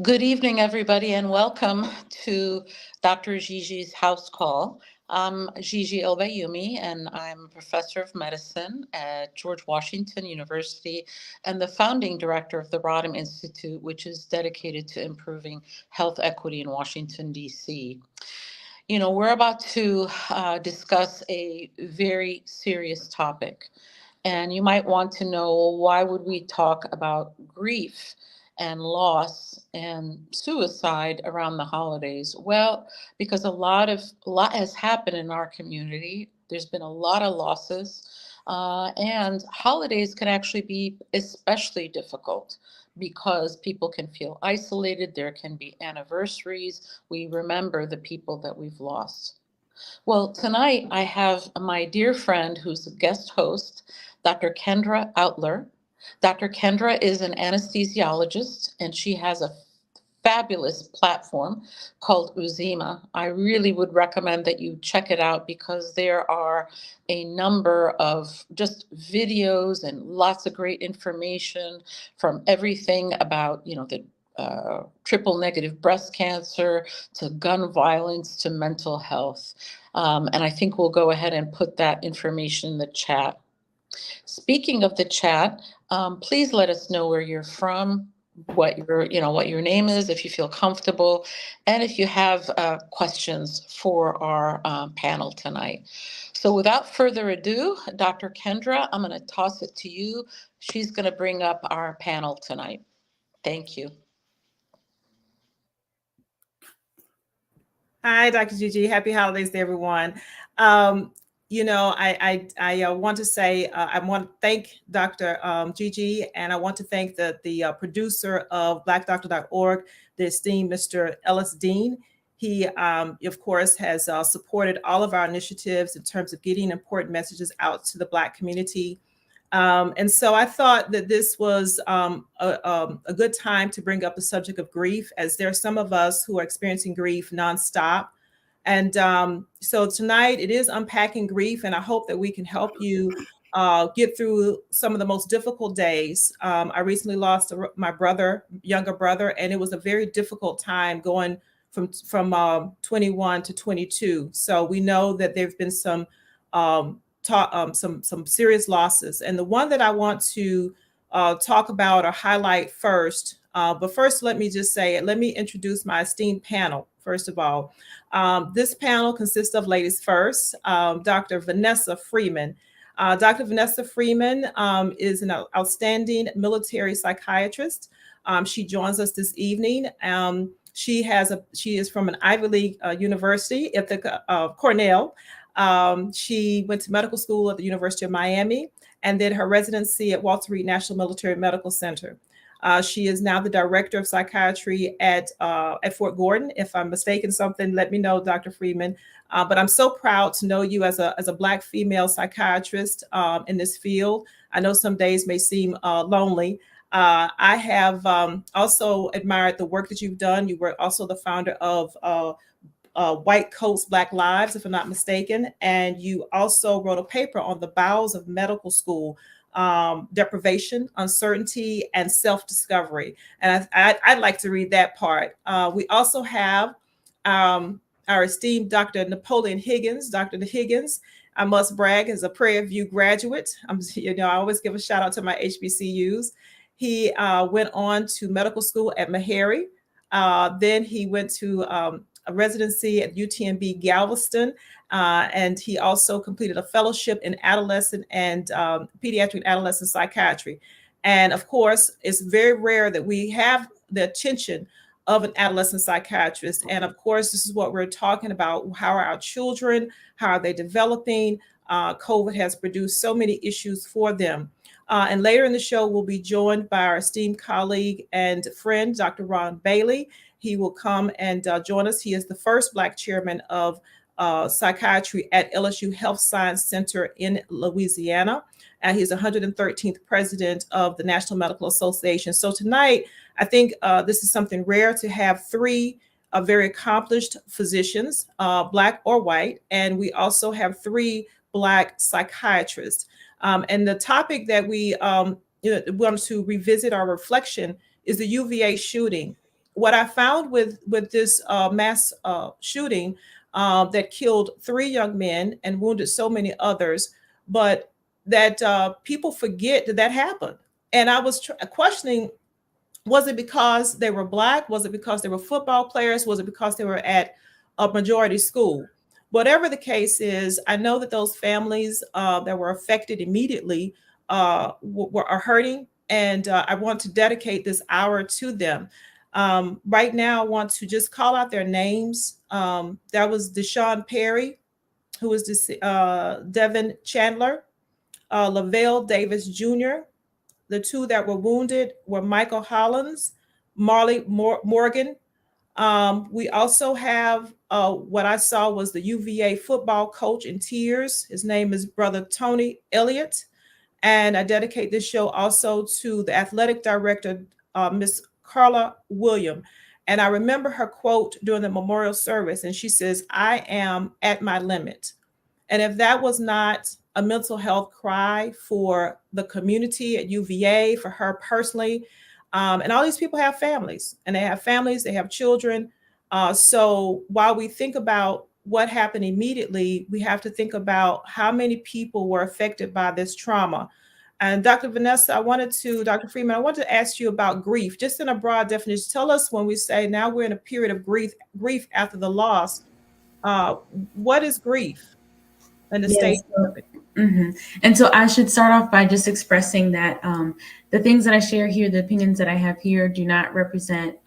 Good evening, everybody, and welcome to Dr. Gigi's House Call. I'm Gigi Elbayumi, and I'm a professor of medicine at George Washington University and the founding director of the Rodham Institute, which is dedicated to improving health equity in Washington, D.C. We're about to discuss a very serious topic. And you might want to know, well, why would we talk about grief and loss and suicide around the holidays? Well, because a lot has happened in our community. There's been a lot of losses, and holidays can actually be especially difficult because people can feel isolated. There can be anniversaries. We remember the people that we've lost. Well, tonight I have my dear friend who's a guest host, Dr. Kendra Outler. Dr. Kendra is an anesthesiologist and she has a fabulous platform called Uzima. I really would recommend that you check it out because there are a number of just videos and lots of great information from everything about, the triple negative breast cancer to gun violence to mental health. And I think we'll go ahead and put that information in the chat. Speaking of the chat, please let us know where you're from, what your name is, if you feel comfortable, and if you have questions for our panel tonight. So without further ado, Dr. Kendra, I'm going to toss it to you. She's going to bring up our panel tonight. Thank you. Hi, Dr. Gigi. Happy holidays to everyone. I want to say I want to thank Dr. Gigi, and I want to thank the producer of BlackDoctor.org, the esteemed Mr. Ellis Dean. He, of course, has supported all of our initiatives in terms of getting important messages out to the Black community. And so I thought that this was a good time to bring up the subject of grief, as there are some of us who are experiencing grief nonstop. And so tonight it is unpacking grief, and I hope that we can help you get through some of the most difficult days. I recently lost my younger brother, and it was a very difficult time going from 21 to 22. So we know that there've been some serious losses, and the one that I want to talk about or highlight first. But first, let me introduce my esteemed panel. First of all, this panel consists of ladies first. Dr. Vanessa Freeman. Dr. Vanessa Freeman is an outstanding military psychiatrist. She joins us this evening. She is from an Ivy League university, Cornell. She went to medical school at the University of Miami and did her residency at Walter Reed National Military Medical Center. She is now the director of psychiatry at Fort Gordon. If I'm mistaken something, let me know, Dr. Freeman. But I'm so proud to know you as a Black female psychiatrist in this field. I know some days may seem lonely. I have also admired the work that you've done. You were also the founder of White Coats, Black Lives, if I'm not mistaken. And you also wrote a paper on the bowels of medical school, deprivation, uncertainty, and self-discovery. And I'd like to read that part. We also have our esteemed Dr. Napoleon Higgins. Dr. Higgins, I must brag, is a Prairie View graduate. I always give a shout out to my HBCUs. He went on to medical school at Meharry. Then he went to a residency at UTMB Galveston, and he also completed a fellowship in adolescent and pediatric adolescent psychiatry. And of course, it's very rare that we have the attention of an adolescent psychiatrist. And of course, this is what we're talking about. How are our children? How are they developing? COVID has produced so many issues for them. And later in the show, we'll be joined by our esteemed colleague and friend, Dr. Ron Bailey. He will come and join us. He is the first Black chairman of psychiatry at LSU Health Science Center in Louisiana. And he's 113th president of the National Medical Association. So tonight, I think this is something rare to have three very accomplished physicians, Black or white. And we also have three Black psychiatrists. And the topic that we want to revisit our reflection is the UVA shooting. what I found with this mass shooting that killed 3 young men and wounded so many others, but that people forget that that happened. And I was questioning, was it because they were black? Was it because they were football players? Was it because they were at a majority school? Whatever the case is, I know that those families that were affected immediately are hurting, and I want to dedicate this hour to them. Right now, I want to just call out their names. That was Deshaun Perry, who was Devin Chandler, Lavelle Davis Jr. The two that were wounded were Michael Hollins, Morgan. We also have what I saw was the UVA football coach in tears. His name is Brother Tony Elliott. And I dedicate this show also to the athletic director, Miss Carla William. And I remember her quote during the memorial service, and she says, "I am at my limit." And if that was not a mental health cry for the community at UVA, for her personally, and all these people have families, and they have families, they have children. So while we think about what happened immediately, we have to think about how many people were affected by this trauma. And Dr. Vanessa, Dr. Freeman, I wanted to ask you about grief, just in a broad definition. Tell us, when we say now we're in a period of grief after the loss, uh, what is grief and the stage Yes. of it? And so I should start off by just expressing that the things that I share here, the opinions that I have here, do not represent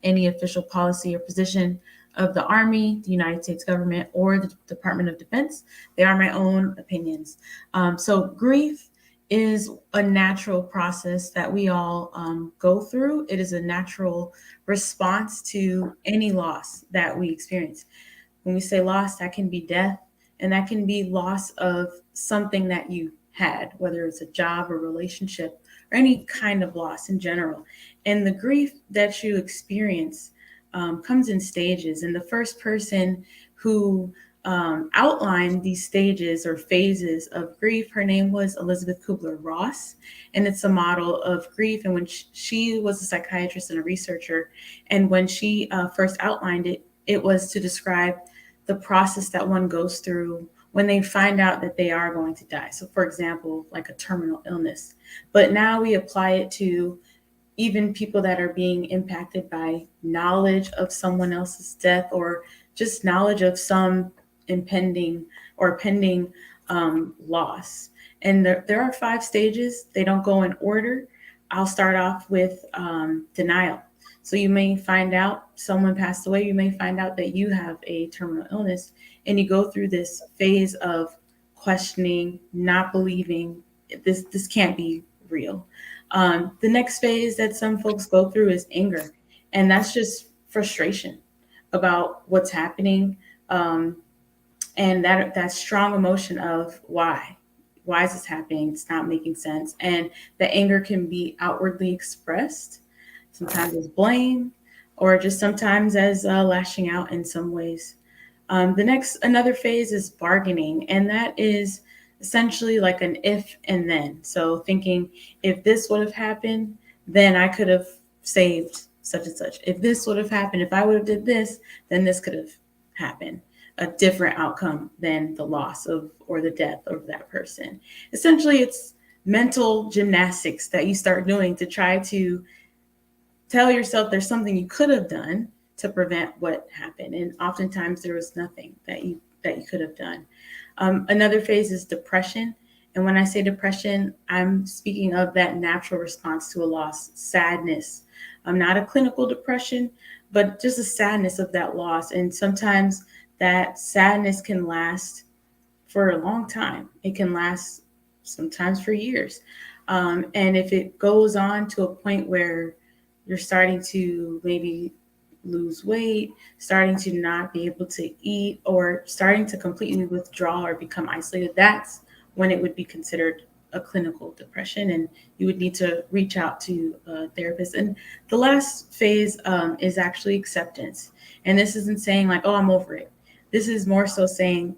any official policy or position of the Army, the United States government, or the Department of Defense. They are my own opinions. So grief is a natural process that we all go through. It is a natural response to any loss that we experience. When we say loss, that can be death, and that can be loss of something that you had, whether it's a job or relationship or any kind of loss in general. And the grief that you experience comes in stages. And the first person who outlined these stages or phases of grief, her name was Elizabeth Kubler-Ross, and it's a model of grief. And when she was a psychiatrist and a researcher, and when she first outlined it, it was to describe the process that one goes through when they find out that they are going to die. So, for example, like a terminal illness. But now we apply it to even people that are being impacted by knowledge of someone else's death, or just knowledge of some impending or pending loss. And there are 5 stages. They don't go in order. I'll start off with denial. So you may find out someone passed away. You may find out that you have a terminal illness, and you go through this phase of questioning, not believing this can't be real. The next phase that some folks go through is anger, and that's just frustration about what's happening, and that strong emotion of why is this happening? It's not making sense, and the anger can be outwardly expressed, sometimes as blame, or just sometimes as lashing out in some ways. Another phase is bargaining, and that is essentially like an if and then. So thinking, if this would have happened, then I could have saved such and such. If this would have happened, if I would have did this, then this could have happened. A different outcome than the loss of or the death of that person. Essentially, it's mental gymnastics that you start doing to try to tell yourself there's something you could have done to prevent what happened, and oftentimes there was nothing that you could have done. Another phase is depression, and when I say depression, I'm speaking of that natural response to a loss, sadness. Not a clinical depression, but just a sadness of that loss, and sometimes that sadness can last for a long time. It can last sometimes for years, and if it goes on to a point where you're starting to maybe lose weight, starting to not be able to eat, or starting to completely withdraw or become isolated, that's when it would be considered a clinical depression, and you would need to reach out to a therapist. And the last phase is actually acceptance. And this isn't saying like, oh, I'm over it. This is more so saying,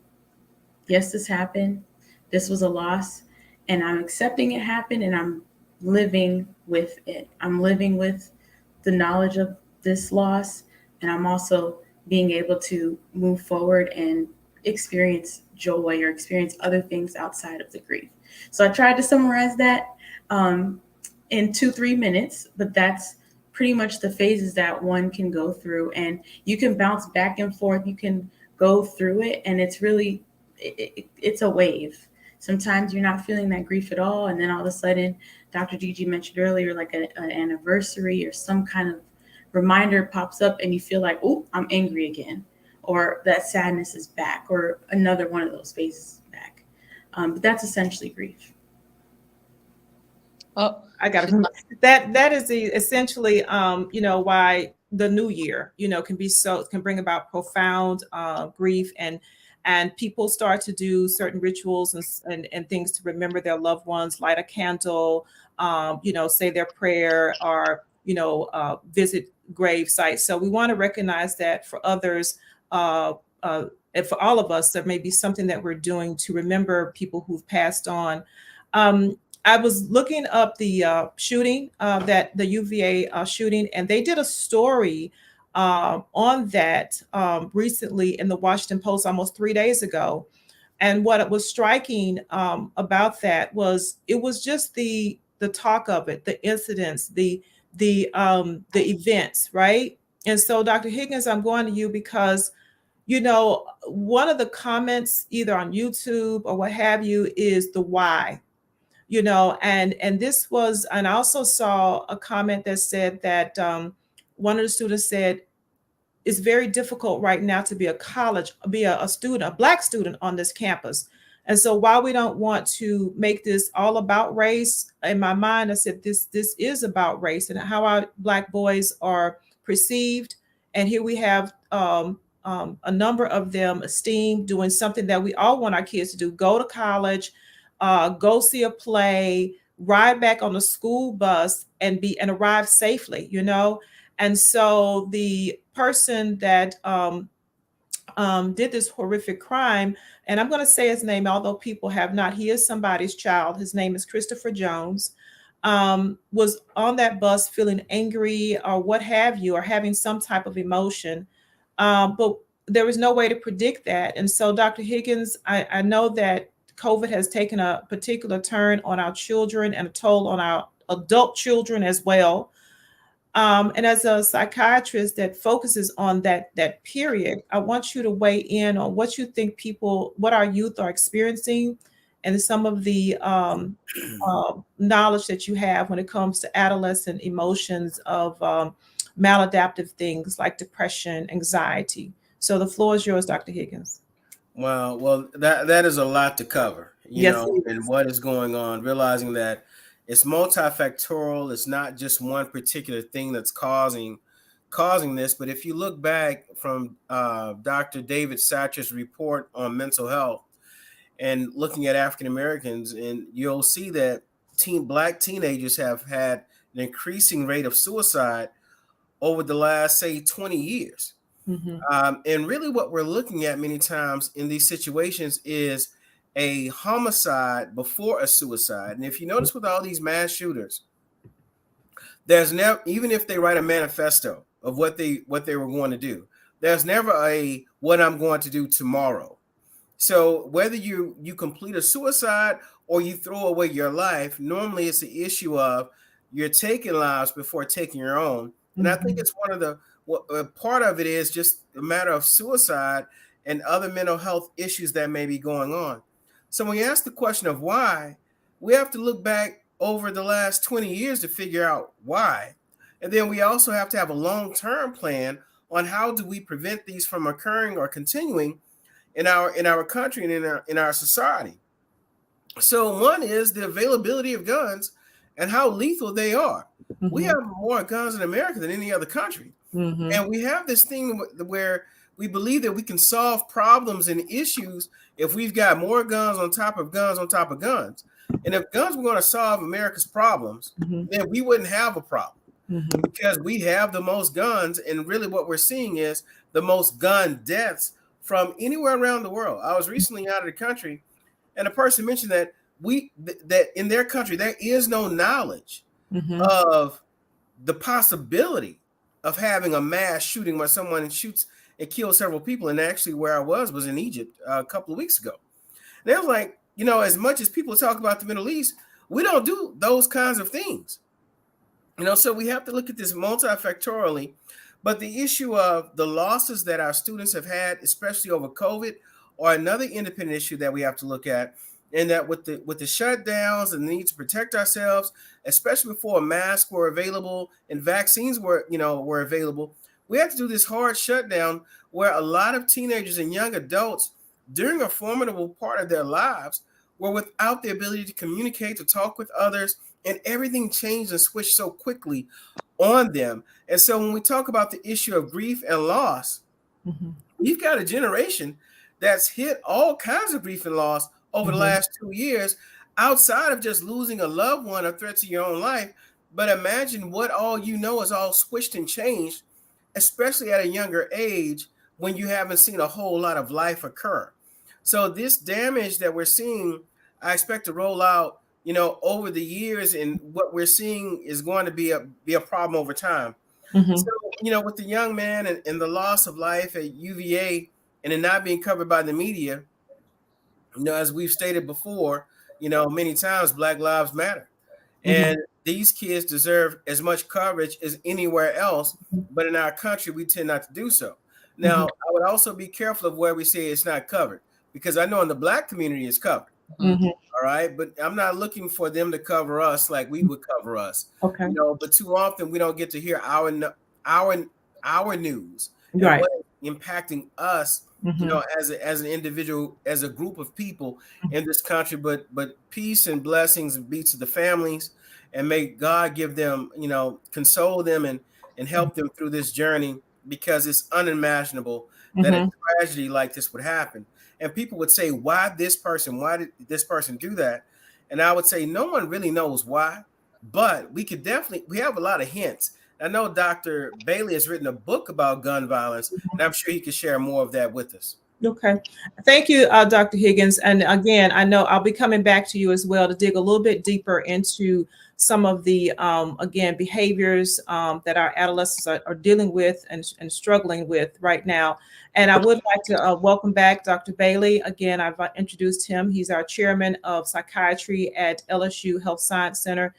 yes, this happened. This was a loss, and I'm accepting it happened, and I'm living with it. I'm living with the knowledge of this loss, and I'm also being able to move forward and experience joy or experience other things outside of the grief. So I tried to summarize that um, in 2-3 minutes, but that's pretty much the phases that one can go through, and you can bounce back and forth. You can go through it, and it's really it's a wave. Sometimes you're not feeling that grief at all, and then all of a sudden, Dr. Gigi mentioned earlier, like an anniversary or some kind of reminder pops up, and you feel like, oh, I'm angry again, or that sadness is back, or another one of those phases is back. But that's essentially grief. Oh, I got to that is essentially why the new year can bring about profound grief, and people start to do certain rituals and things to remember their loved ones, light a candle, say their prayer, or visit grave sites. So we want to recognize that for others, and for all of us, there may be something that we're doing to remember people who've passed on. I was looking up the shooting, that the UVA shooting, and they did a story on that recently in the Washington Post almost 3 days ago. And what was striking about that was it was just the talk of it, the incidents, the events, right? And so, Dr. Higgins, I'm going to you because one of the comments either on YouTube or what have you is the why. And this was, and I also saw a comment that said that one of the students said it's very difficult right now to be a student, a Black student on this campus. And so while we don't want to make this all about race, in my mind, I said this is about race and how our Black boys are perceived. And here we have a number of them esteemed, doing something that we all want our kids to do: go to college, go see a play, ride back on the school bus, and arrive safely. And so the person that did this horrific crime, and I'm going to say his name, although people have not, he is somebody's child. His name is Christopher Jones. Was on that bus feeling angry or what have you, or having some type of emotion. But there was no way to predict that. And so, Dr. Higgins, I know that COVID has taken a particular turn on our children and a toll on our adult children as well. And as a psychiatrist that focuses on that period, I want you to weigh in on what you think what our youth are experiencing, and some of the knowledge that you have when it comes to adolescent emotions of maladaptive things like depression, anxiety. So the floor is yours, Dr. Higgins. Well, that is a lot to cover, Yes, it and is. what is going on, realizing that it's multifactorial. It's not just one particular thing that's causing this. But if you look back from Dr. David Satcher's report on mental health and looking at African Americans, and you'll see that Black teenagers have had an increasing rate of suicide over the last, say, 20 years. Mm-hmm. And really what we're looking at many times in these situations is a homicide before a suicide. And if you notice with all these mass shooters, there's never, even if they write a manifesto of what they were going to do, there's never a what I'm going to do tomorrow. So whether you complete a suicide or you throw away your life, normally it's the issue of you're taking lives before taking your own. And I think it's one of the part of it is just a matter of suicide and other mental health issues that may be going on. So when you ask the question of why, we have to look back over the last 20 years to figure out why. And then we also have to have a long-term plan on how do we prevent these from occurring or continuing in our country and in our society. So one is the availability of guns and how lethal they are. Mm-hmm. We have more guns in America than any other country. Mm-hmm. And we have this thing where we believe that we can solve problems and issues if we've got more guns on top of guns on top of guns. And if guns were going to solve America's problems, then we wouldn't have a problem because we have the most guns. And really what we're seeing is the most gun deaths from anywhere around the world. I was recently out of the country, and a person mentioned that that in their country there is no knowledge of the possibility of having a mass shooting where someone shoots and kills several people. And actually, where I was in Egypt a couple of weeks ago. And it was like, as much as people talk about the Middle East, we don't do those kinds of things. So we have to look at this multifactorially. But the issue of the losses that our students have had, especially over COVID, are another independent issue that we have to look at. And that with the shutdowns and the need to protect ourselves, especially before masks were available and vaccines were available, we had to do this hard shutdown where a lot of teenagers and young adults during a formidable part of their lives were without the ability to communicate, to talk with others, and everything changed and switched so quickly on them. And so when we talk about the issue of grief and loss, we've got a generation that's hit all kinds of grief and loss over the last 2 years, outside of just losing a loved one or threat to your own life. But imagine what all is all switched and changed, especially at a younger age when you haven't seen a whole lot of life occur. So this damage that we're seeing, I expect to roll out, over the years, and what we're seeing is going to be a problem over time. So, with the young man and the loss of life at UVA and it not being covered by the media, as we've stated before, many times, Black Lives Matter. And these kids deserve as much coverage as anywhere else, but in our country, we tend not to do so. Now, I would also be careful of where we say it's not covered, because I know in the Black community it's covered. All right. But I'm not looking for them to cover us like we would cover us. Okay. But too often we don't get to hear our news, right, and what is impacting us, as an individual, as a group of people in this country. But peace and blessings be to the families, and may God give them, console them and help them through this journey, because it's unimaginable that a tragedy like this would happen. And people would say, why this person? Why did this person do that? And I would say, no one really knows why, but we have a lot of hints. I know Dr. Bailey has written a book about gun violence, and I'm sure he could share more of that with us. Okay. Thank you, Dr. Higgins. And again, I know I'll be coming back to you as well to dig a little bit deeper into some of the, again, behaviors that our adolescents are dealing with and struggling with right now. And I would like to welcome back Dr. Bailey. Again, I've introduced him. He's our chairman of psychiatry at LSU Health Science Center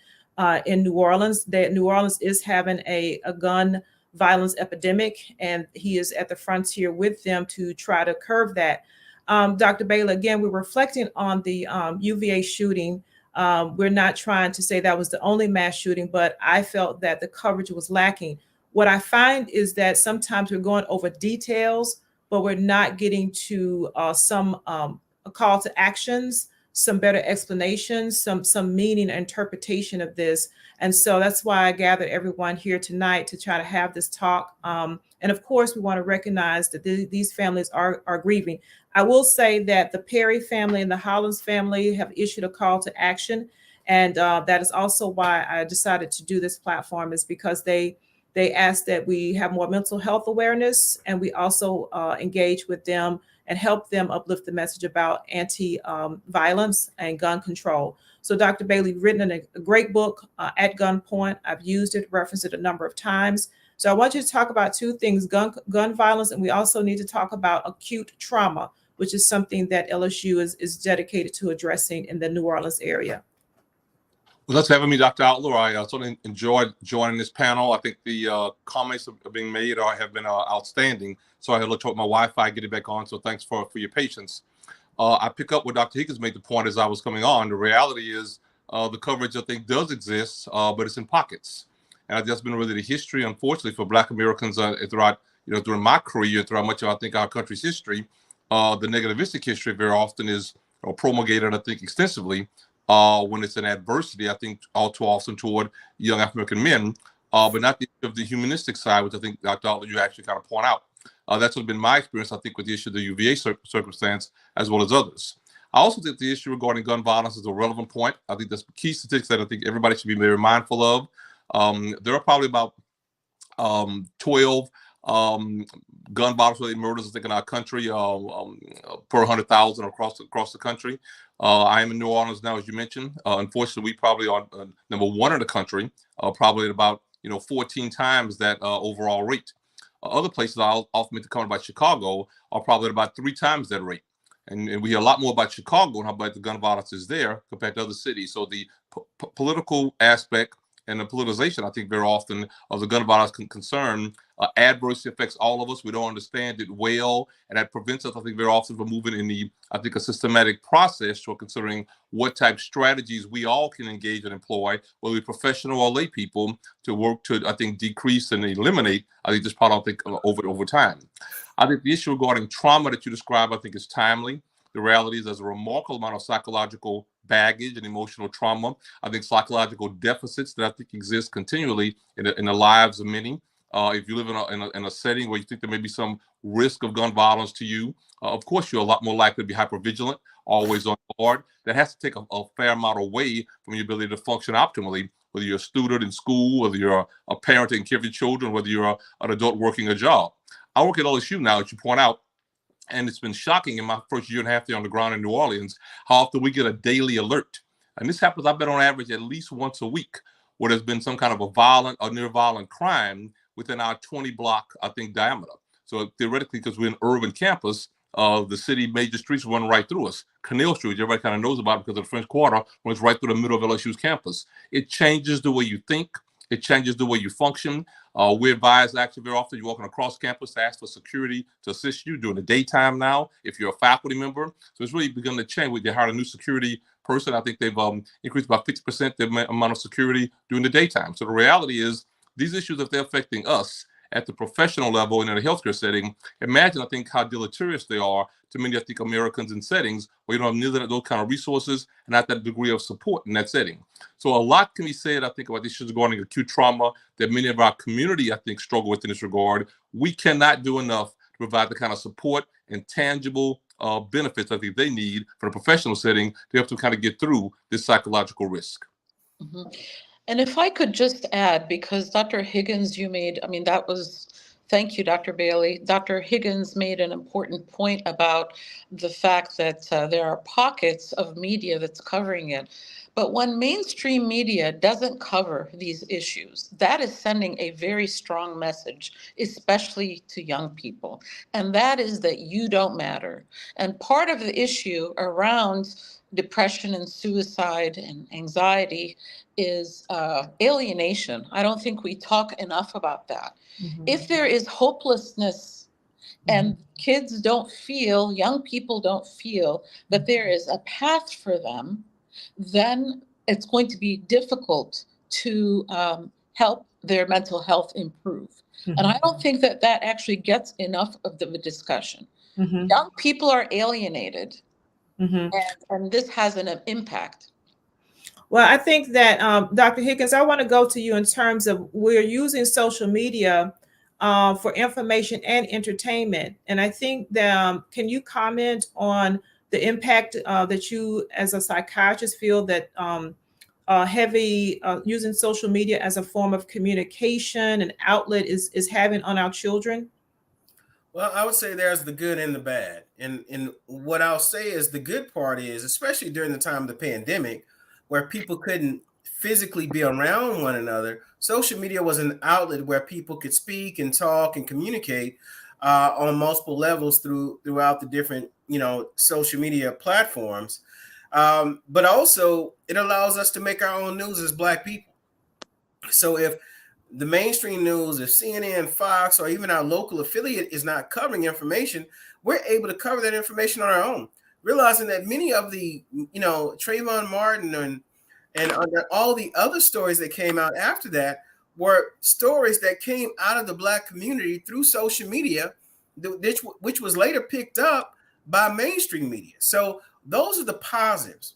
in New Orleans. New Orleans is having a gun violence epidemic, and he is at the frontier with them to try to curb that. Dr. Bailey, again, we're reflecting on the UVA shooting. We're not trying to say that was the only mass shooting, but I felt that the coverage was lacking. What I find is that sometimes we're going over details, but we're not getting to some a call to actions, some better explanations, some meaning and interpretation of this. And so that's why I gathered everyone here tonight to try to have this talk. And of course, we want to recognize that these families are grieving. I will say that the Perry family and the Hollins family have issued a call to action. And that is also why I decided to do this platform, is because they asked that we have more mental health awareness, and we also engage with them and help them uplift the message about anti-violence and gun control. So Dr. Bailey, written a great book, At Gunpoint. I've used it, referenced it a number of times. So I want you to talk about two things, gun violence, and we also need to talk about acute trauma, which is something that LSU is dedicated to addressing in the New Orleans area. Well, thanks for having me, Dr. Outlaw. I certainly enjoyed joining this panel. I think the comments are being made have been outstanding. So I had looked at my Wi-Fi, get it back on. So thanks for your patience. I pick up what Dr. Higgins made the point as I was coming on. The reality is the coverage, I think, does exist, but it's in pockets. And that's been really the history, unfortunately, for Black Americans throughout, during my career, throughout much of, I think, our country's history. The negativistic history very often is promulgated, I think, extensively when it's an adversity, I think, all too often toward young African men, but not the humanistic side, which I think, Dr. Outlaw, you actually kind of point out. That's been my experience, I think, with the issue of the UVA circumstance, as well as others. I also think the issue regarding gun violence is a relevant point. I think that's key statistics that I think everybody should be very mindful of. There are probably about 12 gun violence-related murders, I think, in our country per 100,000 across the country. I am in New Orleans now, as you mentioned. Unfortunately, we probably are number one in the country, probably at about 14 times that overall rate. Other places I'll often comment about Chicago are probably at about 3 times that rate. And we hear a lot more about Chicago and how about the gun violence is there compared to other cities. So the political aspect and the politicization, I think, very often of the gun violence concern adversely affects all of us. We don't understand it well, and that prevents us, I think, very often from moving in a systematic process for considering what type of strategies we all can engage and employ, whether we're professional or lay people, to work to, I think, decrease and eliminate, I think, this problem, I think, over time. I think the issue regarding trauma that you describe, I think, is timely. The reality is there's a remarkable amount of psychological baggage and emotional trauma. I think psychological deficits that I think exist continually in the lives of many. If you live in a setting where you think there may be some risk of gun violence to you, of course, you're a lot more likely to be hypervigilant, always on guard. That has to take a fair amount away from your ability to function optimally, whether you're a student in school, whether you're a parent taking care of your children, whether you're an adult working a job. I work at LSU now, as you point out, and it's been shocking in my first year and a half there on the ground in New Orleans, how often we get a daily alert. And this happens, I bet, on average at least once a week, where there's been some kind of a violent or near violent crime within our 20 block, I think, diameter. So theoretically, because we're an urban campus, the city major streets run right through us. Canal Street, everybody kind of knows about it because of the French Quarter, runs right through the middle of LSU's campus. It changes the way you think. It changes the way you function. We advise actually very often you're walking across campus to ask for security to assist you during the daytime now, if you're a faculty member. So it's really begun to change. We hired a new security person. I think they've increased about 50% the amount of security during the daytime. So the reality is these issues, if they're affecting us at the professional level and in a healthcare setting, imagine, I think, how deleterious they are to many, I think, Americans in settings where you don't have neither those kind of resources and not that degree of support in that setting. So a lot can be said, I think, about issues regarding acute trauma that many of our community, I think, struggle with in this regard. We cannot do enough to provide the kind of support and tangible benefits I think they need for the professional setting to help them kind of get through this psychological risk. Mm-hmm. And if I could just add, because Dr. Higgins, thank you, Dr. Bailey. Dr. Higgins made an important point about the fact that there are pockets of media that's covering it. But when mainstream media doesn't cover these issues, that is sending a very strong message, especially to young people. And that is that you don't matter. And part of the issue around depression and suicide and anxiety is alienation. I don't think we talk enough about that. Mm-hmm. If there is hopelessness and young people don't feel that there is a path for them, then it's going to be difficult to help their mental health improve. Mm-hmm. And I don't think that actually gets enough of the discussion. Mm-hmm. Young people are alienated, mm-hmm. and this has an impact. Well, I think that, Dr. Higgins, I want to go to you in terms of we're using social media for information and entertainment. And I think that, can you comment on the impact that you as a psychiatrist feel that heavy using social media as a form of communication and outlet is having on our children? Well, I would say there's the good and the bad. And what I'll say is the good part is, especially during the time of the pandemic, where people couldn't physically be around one another, social media was an outlet where people could speak and talk and communicate on multiple levels throughout the different, social media platforms. But also it allows us to make our own news as Black people. So if the mainstream news, if CNN, Fox, or even our local affiliate is not covering information, we're able to cover that information on our own, realizing that many of the, Trayvon Martin and all the other stories that came out after that were stories that came out of the Black community through social media, which was later picked up by mainstream media. So those are the positives.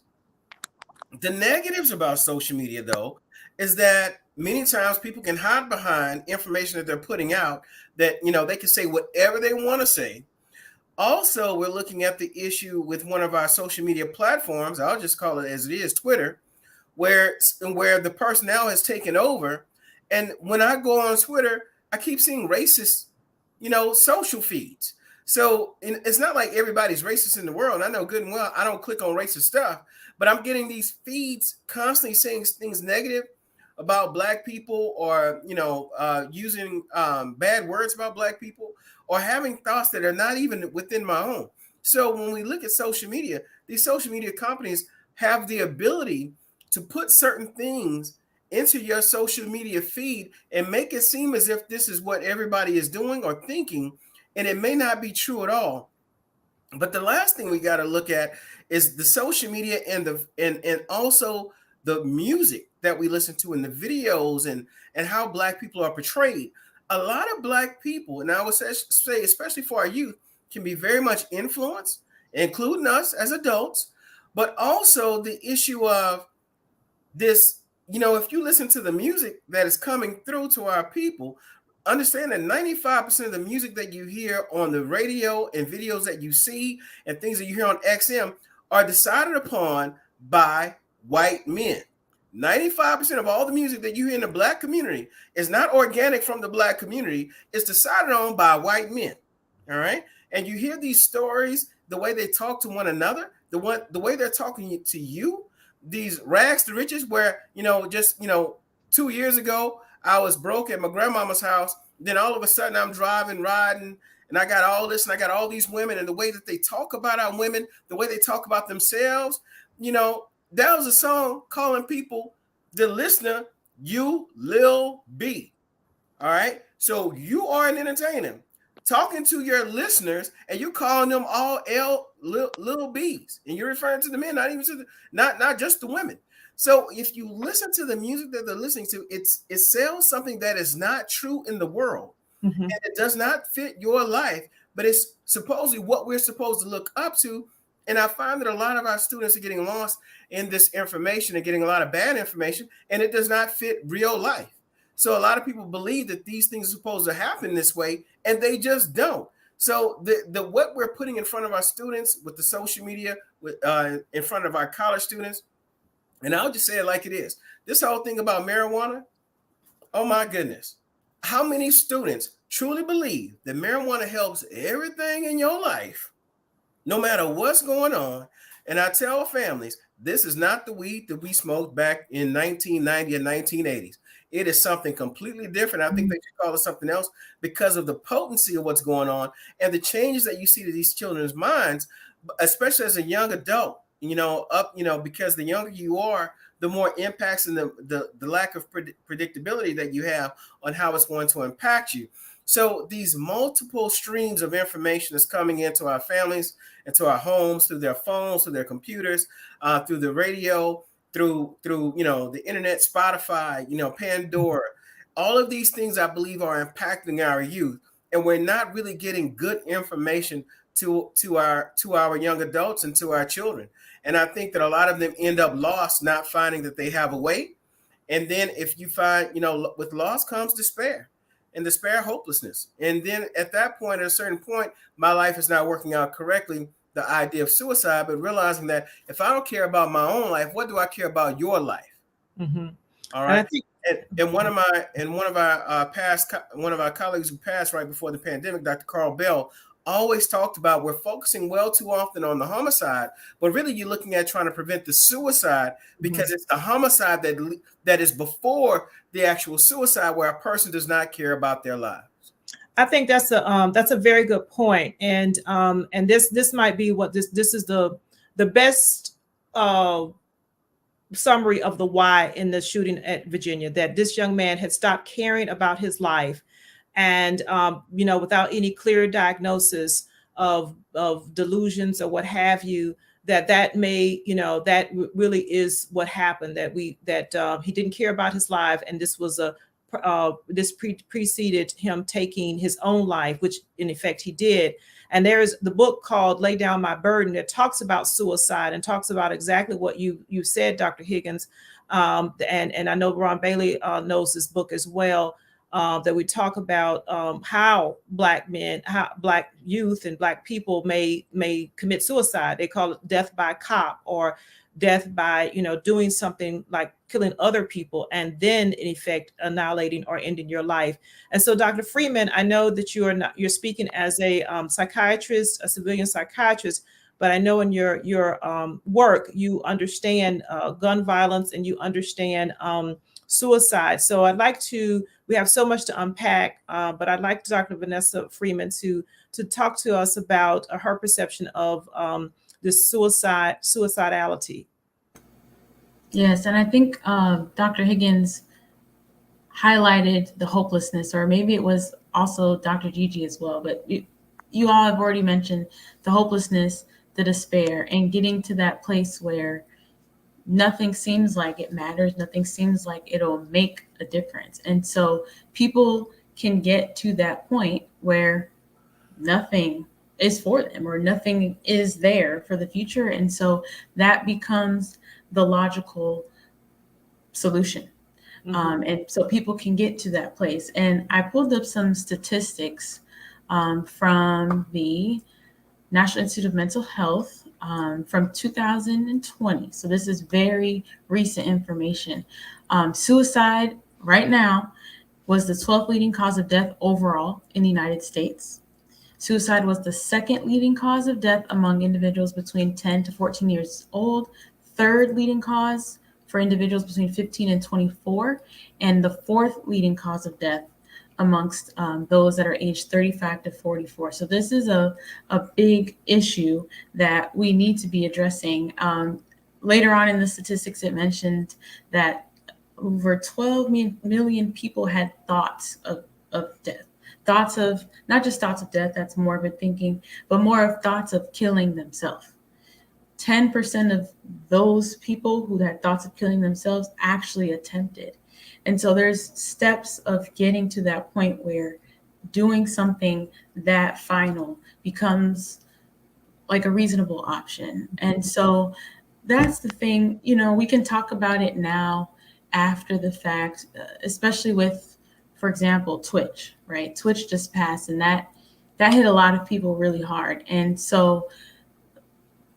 The negatives about social media, though, is that many times people can hide behind information that they're putting out that, they can say whatever they want to say. Also, we're looking at the issue with one of our social media platforms. I'll just call it as it is, Twitter, where the personnel has taken over. And when I go on Twitter, I keep seeing racist, social feeds. So it's not like everybody's racist in the world. I know good and well I don't click on racist stuff, but I'm getting these feeds constantly saying things negative about Black people, or using bad words about Black people, or having thoughts that are not even within my own. So when we look at social media, these social media companies have the ability to put certain things into your social media feed and make it seem as if this is what everybody is doing or thinking, and it may not be true at all. But the last thing we got to look at is the social media and also the music that we listen to, and the videos, and how Black people are portrayed. A lot of Black people, and I would say especially for our youth, can be very much influenced, including us as adults, but also the issue of this. If you listen to the music that is coming through to our people, understand that 95% of the music that you hear on the radio and videos that you see and things that you hear on XM are decided upon by white men. 95% of all the music that you hear in the Black community is not organic from the Black community. It's decided on by white men. All right. And you hear these stories, the way they talk to one another, the way they're talking to you, these rags to riches, where, just 2 years ago, I was broke at my grandmama's house. Then all of a sudden I'm riding, and I got all this, and I got all these women, and the way that they talk about our women, the way they talk about themselves, that was a song calling people, the listener, you Lil B. All right. So you are an entertainer talking to your listeners, and you're calling them all little B's, and you're referring to the men, not even to not just the women. So if you listen to the music that they're listening to, it sells something that is not true in the world, and it does not fit your life, but it's supposedly what we're supposed to look up to. And I find that a lot of our students are getting lost in this information and getting a lot of bad information, and it does not fit real life. So a lot of people believe that these things are supposed to happen this way, and they just don't. So the what we're putting in front of our students with the social media, with in front of our college students, and I'll just say it like it is. This whole thing about marijuana, oh my goodness. How many students truly believe that marijuana helps everything in your life, no matter what's going on? And I tell families, this is not the weed that we smoked back in 1990 and 1980s. It is something completely different. I think they should call it something else because of the potency of what's going on and the changes that you see to these children's minds, especially as a young adult, because the younger you are, the more impacts and the lack of predictability that you have on how it's going to impact you. So these multiple streams of information is coming into our families, into our homes, through their phones, through their computers, through the radio, through the internet, Spotify, Pandora. All of these things, I believe, are impacting our youth, and we're not really getting good information to our young adults and to our children. And I think that a lot of them end up lost, not finding that they have a way. And then if you find, with loss comes despair, and despair, hopelessness. And then at that point, at a certain point, my life is not working out correctly, the idea of suicide, but realizing that if I don't care about my own life, what do I care about your life? Mm-hmm. All right. And one of our colleagues who passed right before the pandemic, Dr. Carl Bell, always talked about we're focusing well too often on the homicide, but really you're looking at trying to prevent the suicide, because it's the homicide that is before the actual suicide, where a person does not care about their lives. I think that's a very good point, and this might be what this is the best summary of the why in the shooting at Virginia, that this young man had stopped caring about his life, and without any clear diagnosis of delusions or what have you, that may, that really is what happened, that he didn't care about his life, and this was preceded him taking his own life, which in effect he did. And there's the book called Lay Down My Burden that talks about suicide and talks about exactly what you said, Dr. Higgins. And I know Ron Bailey knows this book as well, that we talk about how Black men, how Black youth and Black people may commit suicide. They call it death by cop, or death by, doing something like killing other people and then in effect annihilating or ending your life. And so, Dr. Freeman, I know that you're speaking as a psychiatrist, a civilian psychiatrist, but I know in your work, you understand gun violence, and you understand suicide. So we have so much to unpack, but I'd like Dr. Vanessa Freeman to talk to us about her perception of this suicidality. Yes, and I think Dr. Higgins highlighted the hopelessness, or maybe it was also Dr. Gigi as well, but you all have already mentioned the hopelessness, the despair, and getting to that place where nothing seems like it matters, nothing seems like it'll make a difference. And so people can get to that point where nothing is for them or nothing is there for the future. And so that becomes the logical solution. And so people can get to that place. And I pulled up some statistics from the National Institute of Mental Health from 2020. So this is very recent information. Suicide right now was the 12th leading cause of death overall in the United States. Suicide was the second leading cause of death among individuals between 10 to 14 years old, third leading cause for individuals between 15 and 24, and the fourth leading cause of death amongst those that are aged 35 to 44. So this is a big issue that we need to be addressing. Later on in the statistics, it mentioned that over 12 million people had thoughts of death. Thoughts of, not just thoughts of death, that's morbid thinking, but more of thoughts of killing themselves. 10% of those people who had thoughts of killing themselves actually attempted. And so there's steps of getting to that point where doing something that final becomes like a reasonable option. And so that's the thing, we can talk about it now after the fact, especially with, for example, Twitch, right? Twitch just passed, and that hit a lot of people really hard. And so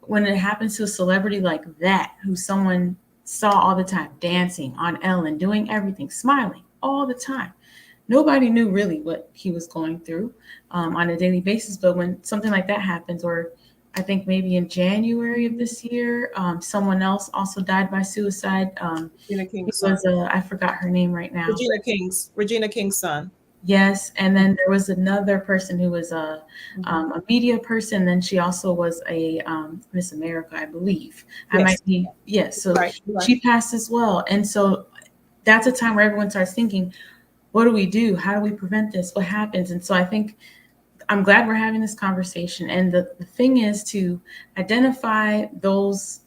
when it happens to a celebrity like that, who someone saw all the time, dancing on Ellen, doing everything, smiling all the time, nobody knew really what he was going through on a daily basis. But when something like that happens, or I think maybe in January of this year, someone else also died by suicide. Regina King's son. I forgot her name right now. Regina King's son. Yes, and then there was another person who was a media person. Then she also was a Miss America, I believe. Yes. I might be, yes. So right. She passed as well. And so that's a time where everyone starts thinking, what do we do? How do we prevent this? What happens? And so I think I'm glad we're having this conversation. And the thing is to identify those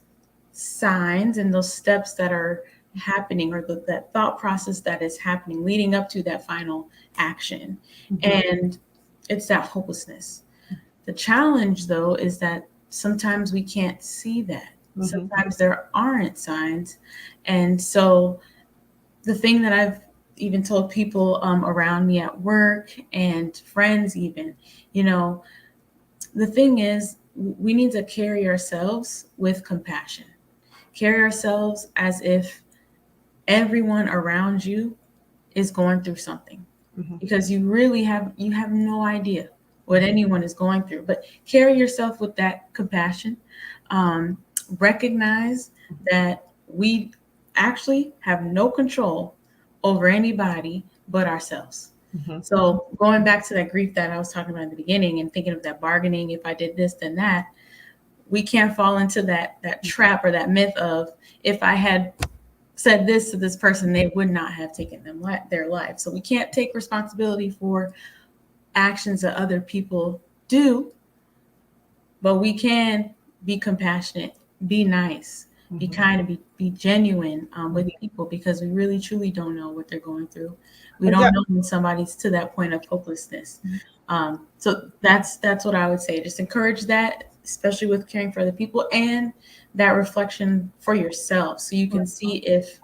signs and those steps that are happening, or that thought process that is happening leading up to that final action. And it's that hopelessness. The challenge, though, is that sometimes we can't see that. Sometimes there aren't signs. And so the thing that I've even told people around me at work and friends even, the thing is, we need to carry ourselves with compassion. Carry ourselves as if everyone around you is going through something, because you really have no idea what anyone is going through. But carry yourself with that compassion. Recognize that we actually have no control over anybody but ourselves. So going back to that grief that I was talking about in the beginning and thinking of that bargaining, if I did this, then that, we can't fall into that trap or that myth of, if I had said this to this person, they would not have taken their life. So we can't take responsibility for actions that other people do, but we can be compassionate, be nice, be kind, and be genuine with people, because we really truly don't know what they're going through. We don't know when somebody's to that point of hopelessness. So that's what I would say. Just encourage that, especially with caring for other people, and that reflection for yourself, so you can see if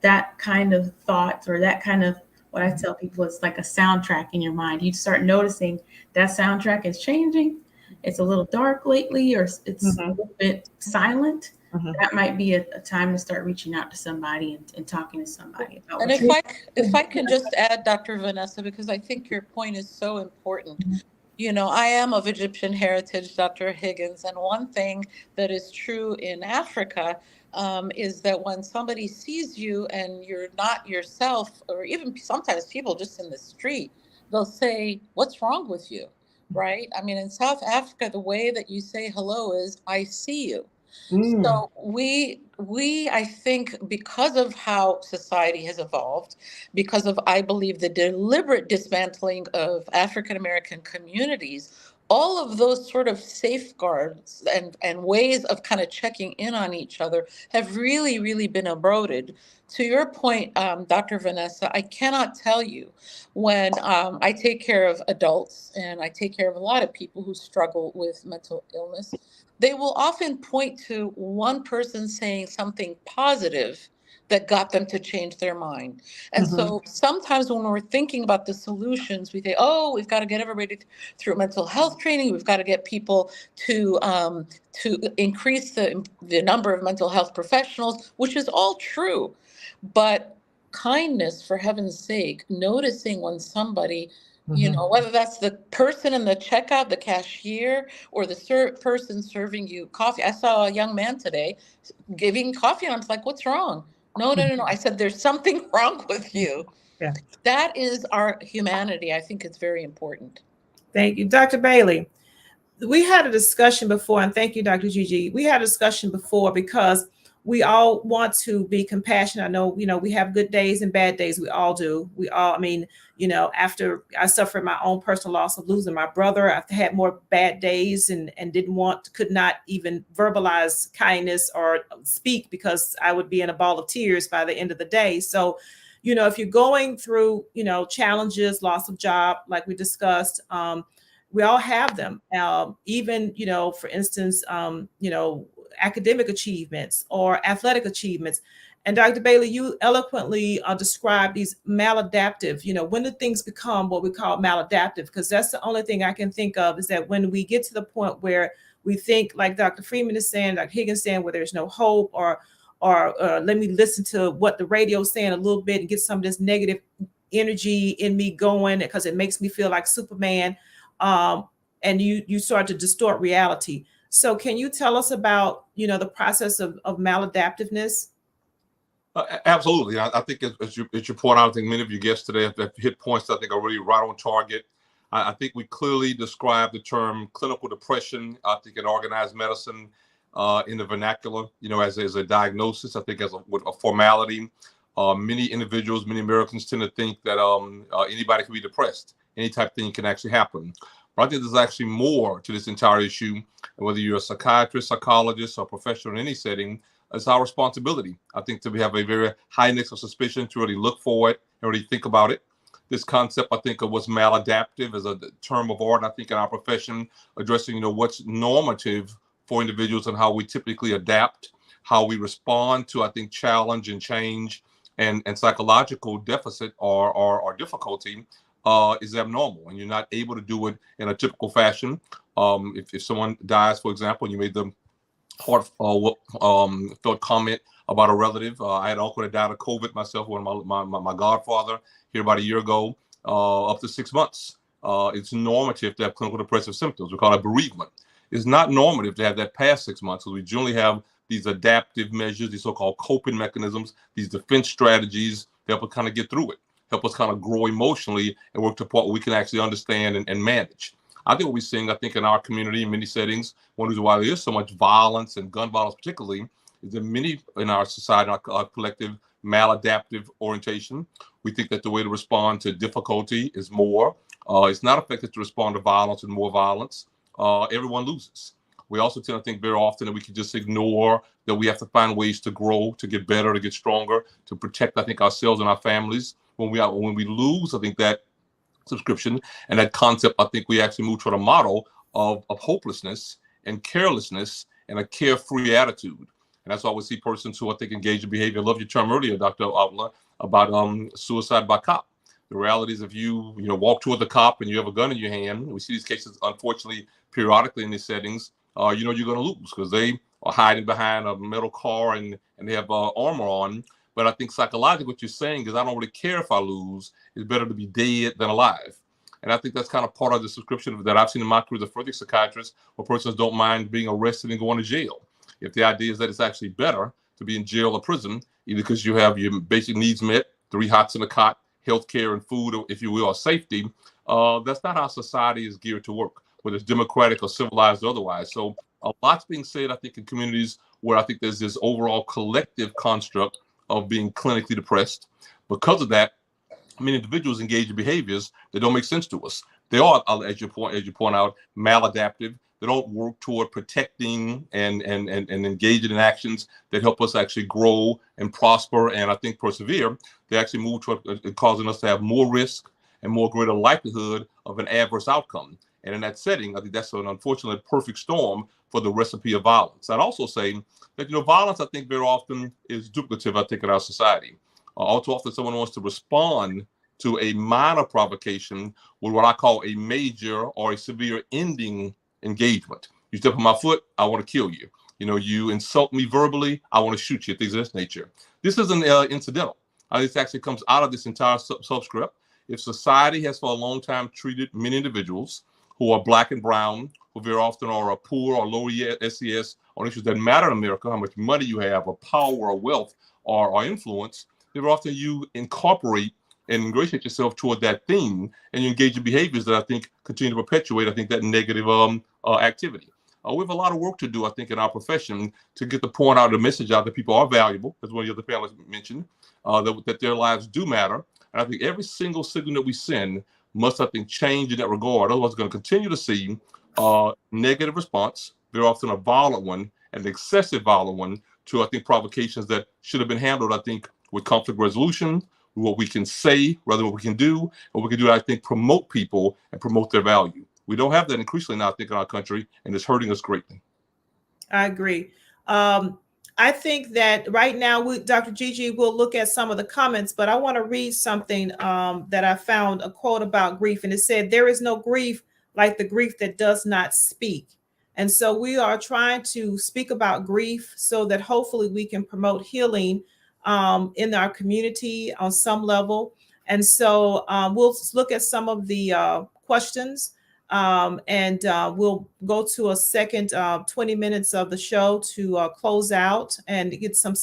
that kind of thought, or that kind of, what I tell people, it's like a soundtrack in your mind. You start noticing that soundtrack is changing. It's a little dark lately, or it's a little bit silent. That might be a time to start reaching out to somebody and talking to somebody about. And if I can just add, Dr. Vanessa, because I think your point is so important. You know, I am of Egyptian heritage, Dr. Higgins, and one thing that is true in Africa is that when somebody sees you and you're not yourself, or even sometimes people just in the street, they'll say, "What's wrong with you?" Right? I mean, in South Africa, the way that you say hello is, "I see you." Mm. So we I think because of how society has evolved, because of I believe the deliberate dismantling of African American communities, all of those sort of safeguards and ways of kind of checking in on each other have really, really been eroded. To your point, Dr. Vanessa, I cannot tell you when I take care of adults and I take care of a lot of people who struggle with mental illness, they will often point to one person saying something positive that got them to change their mind. And Mhm. so sometimes when we're thinking about the solutions, we say, oh, we've got to get everybody through mental health training. We've got to get people to increase the number of mental health professionals, which is all true. But kindness, for heaven's sake, noticing when somebody, you Mhm. know, whether that's the person in the checkout, the cashier, or the person serving you coffee. I saw a young man today giving coffee, and I was like, "What's wrong?" No, no, no, no. I said, "There's something wrong with you." Yeah. That is our humanity. I think it's very important. Thank you, Dr. Bailey. We had a discussion before, and thank you, Dr. Gigi. We had a discussion before because we all want to be compassionate. I know, we have good days and bad days. We all do. We all, I mean, after I suffered my own personal loss of losing my brother, I've had more bad days and could not even verbalize kindness or speak because I would be in a ball of tears by the end of the day. So, if you're going through, challenges, loss of job, like we discussed, we all have them. Even, for instance, academic achievements or athletic achievements. And Dr. Bailey, you eloquently described these maladaptive, when do things become what we call maladaptive? Because that's the only thing I can think of is that when we get to the point where we think, like Dr. Freeman is saying, Dr. Higgins saying, where there's no hope, or let me listen to what the radio's saying a little bit and get some of this negative energy in me going because it makes me feel like Superman, um, and you start to distort reality. So can you tell us about the process of maladaptiveness? Absolutely. I think as you point out, I think many of your guests today have hit points that I think are really right on target. I think we clearly describe the term clinical depression, I think in organized medicine, in the vernacular, as a diagnosis, I think with a formality. Many individuals, many Americans tend to think that anybody can be depressed. Any type of thing can actually happen. But I think there's actually more to this entire issue. And whether you're a psychiatrist, psychologist, or professional in any setting, it's our responsibility, I think, to have a very high index of suspicion, to really look for it and really think about it. This concept, I think, of what's maladaptive is a term of art, I think, in our profession, addressing, what's normative for individuals and how we typically adapt, how we respond to, I think, challenge and change, and psychological deficit or difficulty is abnormal, and you're not able to do it in a typical fashion. If someone dies, for example, and you made the heartfelt comment about a relative. I had an uncle that died of COVID myself, one of my godfather here about a year ago, up to 6 months. It's normative to have clinical depressive symptoms. We call it bereavement. It's not normative to have that past 6 months, because we generally have these adaptive measures, these so-called coping mechanisms, these defense strategies that help us kind of get through it, help us kind of grow emotionally and work to a point where we can actually understand and manage. I think what we're seeing, I think, in our community, in many settings, one reason why there is so much violence and gun violence particularly, is that many in our society, our collective maladaptive orientation, we think that the way to respond to difficulty is more. It's not effective to respond to violence and more violence. Everyone loses. We also tend to think very often that we can just ignore, that we have to find ways to grow, to get better, to get stronger, to protect, I think, ourselves and our families. When we lose, I think that subscription and that concept, I think we actually move toward a model of hopelessness and carelessness and a carefree attitude. And that's why we see persons who I think engage in behavior. I love your term earlier, Dr. Outla, about suicide by cop. The reality is, if you walk toward the cop and you have a gun in your hand, we see these cases unfortunately periodically in these settings. You're going to lose because they are hiding behind a metal car and they have armor on. But I think psychologically, what you're saying is, I don't really care if I lose. It's better to be dead than alive. And I think that's kind of part of the subscription that I've seen in my career as a forensic psychiatrist, where persons don't mind being arrested and going to jail. If the idea is that it's actually better to be in jail or prison, either because you have your basic needs met, 3 hots in a cot, health care and food, or if you will, or safety, that's not how society is geared to work, whether it's democratic or civilized or otherwise. So a lot's being said, I think, in communities where I think there's this overall collective construct of being clinically depressed. Because of that, many individuals engage in behaviors that don't make sense to us. They are, as you point out, maladaptive. They don't work toward protecting and engaging in actions that help us actually grow and prosper and I think persevere. They actually move toward causing us to have more risk and more greater likelihood of an adverse outcome. And in that setting, I think that's an unfortunately perfect storm for the recipe of violence. I'd also say that, violence, I think, very often is duplicative, I think, in our society. All too often, someone wants to respond to a minor provocation with what I call a major or a severe ending engagement. You step on my foot, I want to kill you. You insult me verbally, I want to shoot you, things of this nature. This isn't incidental. This actually comes out of this entire subscript. If society has for a long time treated many individuals who are Black and brown, who very often are poor or lower SES on issues that matter in America, how much money you have, or power, or wealth, or influence, very often you incorporate and ingratiate yourself toward that theme, and you engage in behaviors that I think continue to perpetuate, I think, that negative activity. We have a lot of work to do, I think, in our profession to get the point out, the message out that people are valuable, as one of the other panelists mentioned, that their lives do matter. And I think every single signal that we send must, I think, change in that regard. Otherwise, we're going to continue to see negative response, very often a violent one, an excessive violent one, to, I think, provocations that should have been handled, I think, with conflict resolution, what we can say rather than what we can do, and we can do, I think, promote people and promote their value. We don't have that increasingly now, I think, in our country, and it's hurting us greatly. I agree. I think that right now, Dr. Gigi will look at some of the comments, but I want to read something that I found, a quote about grief, and it said, "There is no grief like the grief that does not speak." And so we are trying to speak about grief so that hopefully we can promote healing in our community on some level. And so we'll look at some of the questions and we'll go to a second 20 minutes of the show to close out and get some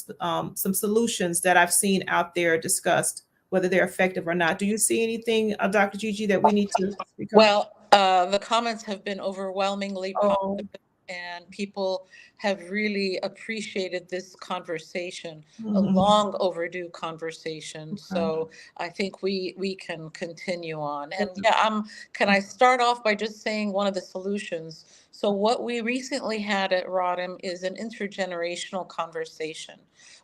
solutions that I've seen out there discussed, whether they're effective or not. Do you see anything, Dr. Gigi, that we need to speak on? Well, the comments have been overwhelmingly positive, and people have really appreciated this conversation, a long overdue conversation. So I think we can continue on. And yeah, can I start off by just saying one of the solutions? So what we recently had at Rodham is an intergenerational conversation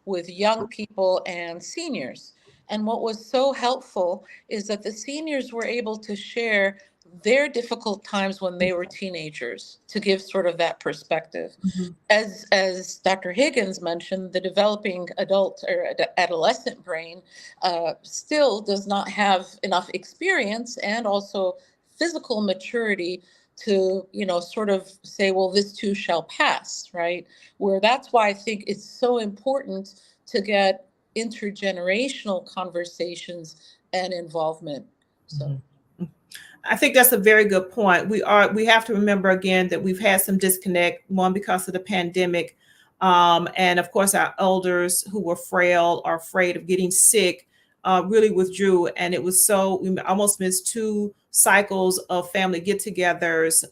with young people and seniors. And what was so helpful is that the seniors were able to share their difficult times when they were teenagers, to give sort of that perspective. As Dr. Higgins mentioned, the developing adult or adolescent brain still does not have enough experience and also physical maturity to, sort of say, well, this too shall pass, right? Where that's why I think it's so important to get intergenerational conversations and involvement. So. I think that's a very good point. We have to remember again that we've had some disconnect, one because of the pandemic, and of course our elders who were frail or afraid of getting sick really withdrew, and it was we almost missed 2 cycles of family get-togethers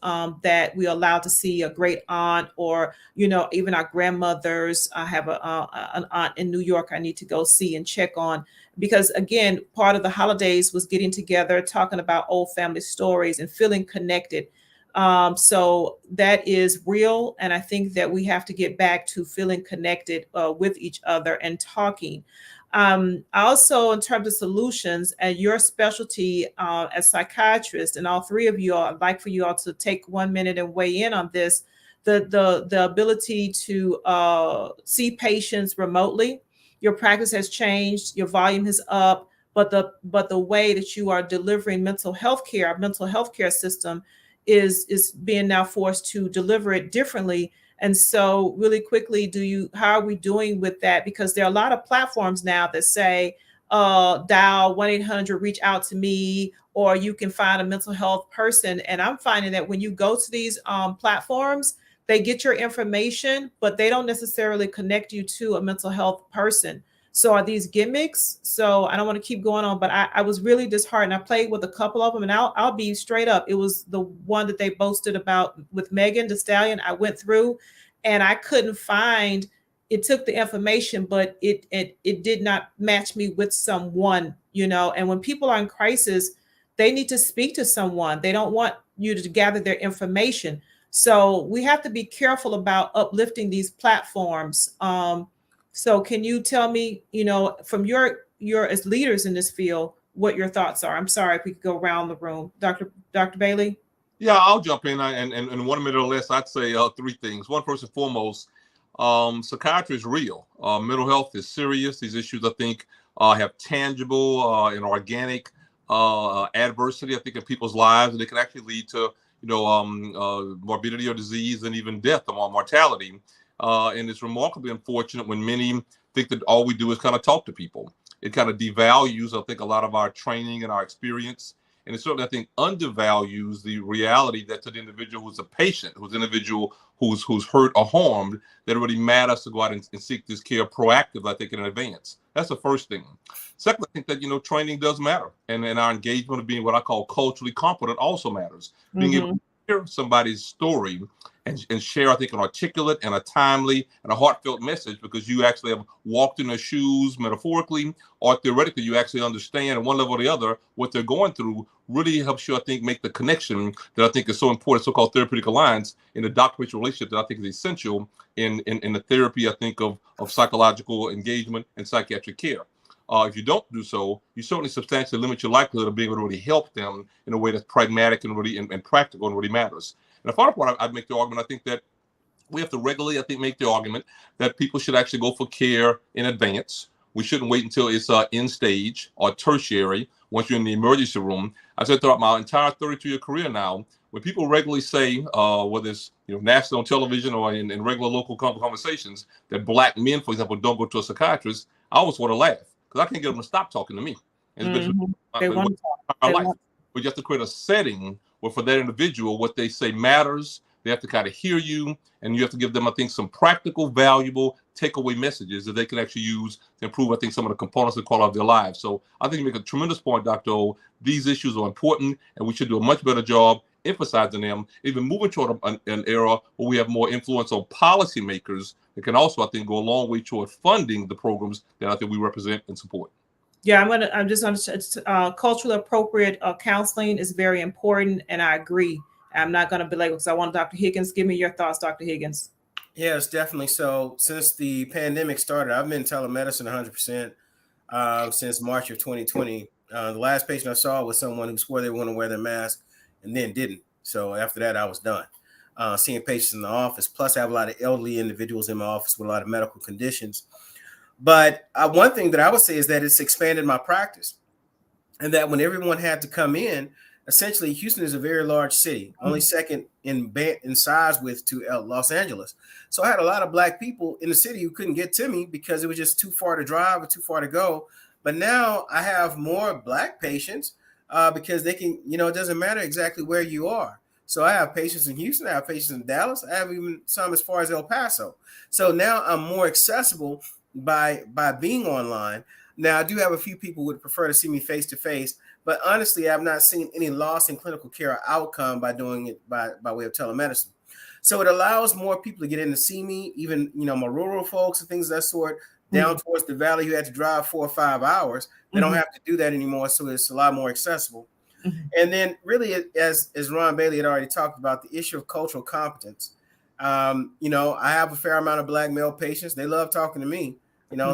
that we allowed to see a great aunt or even our grandmothers. I have an aunt in New York I need to go see and check on, because again, part of the holidays was getting together, talking about old family stories and feeling connected. So that is real, and I think that we have to get back to feeling connected with each other and talking. Also, in terms of solutions and your specialty as psychiatrists, and all 3 of you, I'd like for you all to take 1 minute and weigh in on this. The ability to see patients remotely. Your practice has changed, your volume is up, but the way that you are delivering mental health care, our mental health care system is being now forced to deliver it differently. And so really quickly, how are we doing with that? Because there are a lot of platforms now that say, dial 1-800, reach out to me, or you can find a mental health person. And I'm finding that when you go to these platforms, they get your information, but they don't necessarily connect you to a mental health person. So are these gimmicks? So I don't want to keep going on, but I was really disheartened. I played with a couple of them, and I'll be straight up. It was the one that they boasted about with Megan Thee Stallion. I went through, and I couldn't find. It took the information, but it did not match me with someone, you know. And when people are in crisis, they need to speak to someone. They don't want you to gather their information. So we have to be careful about uplifting these platforms. So can you tell me, you know, from your as leaders in this field, what your thoughts are? I'm sorry if we could go around the room. Dr. Bailey? Yeah, I'll jump in. And in 1 minute or less, I'd say three things. One, first and foremost, psychiatry is real. Mental health is serious. These issues, I think, have tangible and organic adversity, I think, in people's lives, and it can actually lead to, morbidity or disease and even death or mortality. And it's remarkably unfortunate when many think that all we do is kind of talk to people. It kind of devalues, I think, a lot of our training and our experience. And it certainly, I think, undervalues the reality that to the individual who's a patient, who's an individual who's hurt or harmed, that it really matters to go out and seek this care proactively, I think, in advance. That's the first thing. Second, I think that, training does matter. And our engagement of being what I call culturally competent also matters. Being able to hear somebody's story and share, I think, an articulate and a timely and a heartfelt message, because you actually have walked in their shoes metaphorically or theoretically. You actually understand at one level or the other what they're going through. Really helps you, I think, make the connection that I think is so important, so-called therapeutic alliance in the doctor-patient relationship that I think is essential in the therapy, I think, of psychological engagement and psychiatric care. If you don't do so, you certainly substantially limit your likelihood of being able to really help them in a way that's pragmatic and really and practical and really matters. And the final part, I'd make the argument, I think, that we have to regularly, I think, make the argument that people should actually go for care in advance. We shouldn't wait until it's end stage or tertiary. Once you're in the emergency room, I've said throughout my entire 32-year career now, when people regularly say, whether it's national television or in regular local conversations, that Black men, for example, don't go to a psychiatrist, I always want to laugh because I can't get them to stop talking to me. And it's been my life. But you have to create a setting where for that individual, what they say matters. They have to kind of hear you, and you have to give them, I think, some practical, valuable takeaway messages that they can actually use to improve, I think, some of the components and quality of their lives. So I think you make a tremendous point, Dr. O. These issues are important, and we should do a much better job emphasizing them, even moving toward an era where we have more influence on policymakers that can also, I think, go a long way toward funding the programs that I think we represent and support. Yeah, I'm just on culturally appropriate counseling is very important, and I agree. I'm not going to belabor because I want Dr. Higgins. Give me your thoughts, Dr. Higgins. Yes, definitely. So since the pandemic started, I've been telemedicine 100% since March of 2020. The last patient I saw was someone who swore they were going to wear their mask and then didn't. So after that, I was done seeing patients in the office. Plus, I have a lot of elderly individuals in my office with a lot of medical conditions. But one thing that I would say is that it's expanded my practice, and that when everyone had to come in, essentially Houston is a very large city, only second in size to Los Angeles. So I had a lot of Black people in the city who couldn't get to me because it was just too far to drive or too far to go. But now I have more Black patients because they can, it doesn't matter exactly where you are. So I have patients in Houston, I have patients in Dallas, I have even some as far as El Paso. So now I'm more accessible by being online. Now, I do have a few people who would prefer to see me face to face, but honestly, I've not seen any loss in clinical care outcome by doing it by way of telemedicine. So it allows more people to get in to see me, even, my rural folks and things of that sort, down towards the valley who had to drive 4 or 5 hours. They don't have to do that anymore, so it's a lot more accessible. And then really, as Ron Bailey had already talked about, the issue of cultural competence. I have a fair amount of Black male patients. They love talking to me.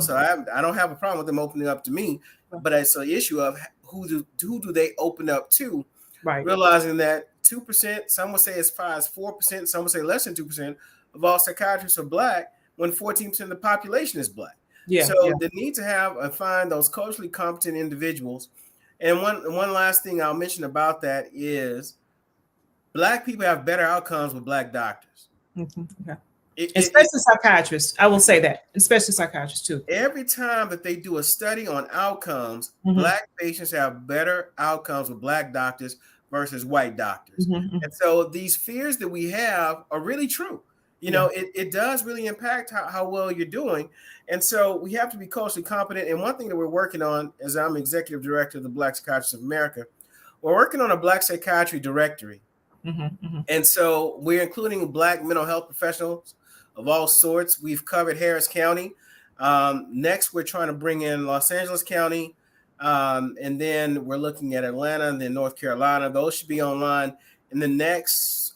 So I don't have a problem with them opening up to me, but it's an issue of who do they open up to, right? Realizing that 2%, some would say as far as 4%, some would say less than 2% of all psychiatrists are Black, when 14% of the population is Black. The need to find those culturally competent individuals. And one last thing I'll mention about that is Black people have better outcomes with Black doctors. Okay. Especially psychiatrists. I will say that, especially psychiatrists too. Every time that they do a study on outcomes, Mm-hmm. Black patients have better outcomes with Black doctors versus white doctors. Mm-hmm. And so these fears that we have are really true. You know, it does really impact how well you're doing. And so we have to be culturally competent. And one thing that we're working on, as I'm executive director of the Black Psychiatrists of America, we're working on a Black psychiatry directory. Mm-hmm. Mm-hmm. And so we're including Black mental health professionals of all sorts. We've covered Harris County. Next, we're trying to bring in Los Angeles County. And then we're looking at Atlanta and then North Carolina. Those should be online in the next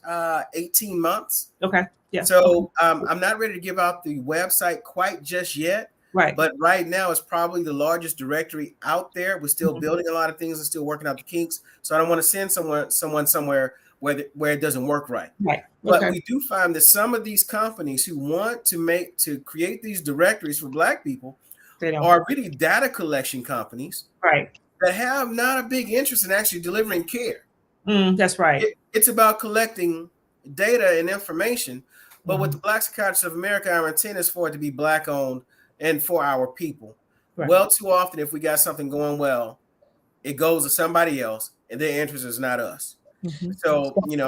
18 months. Okay. Yeah. So I'm not ready to give out the website quite just yet. Right. But right now, it's probably the largest directory out there. We're still building a lot of things and still working out the kinks. So I don't want to send someone somewhere where it doesn't work right. Right. But we do find that some of these companies who want to create these directories for Black people are really data collection companies, right, that have not a big interest in actually delivering care. That's right. It's about collecting data and information. But with the Black Psychiatrists of America, our intent is for it to be Black owned and for our people. Right. Well, too often, if we got something going well, it goes to somebody else, and their interest is not us. Mm-hmm. So, you know,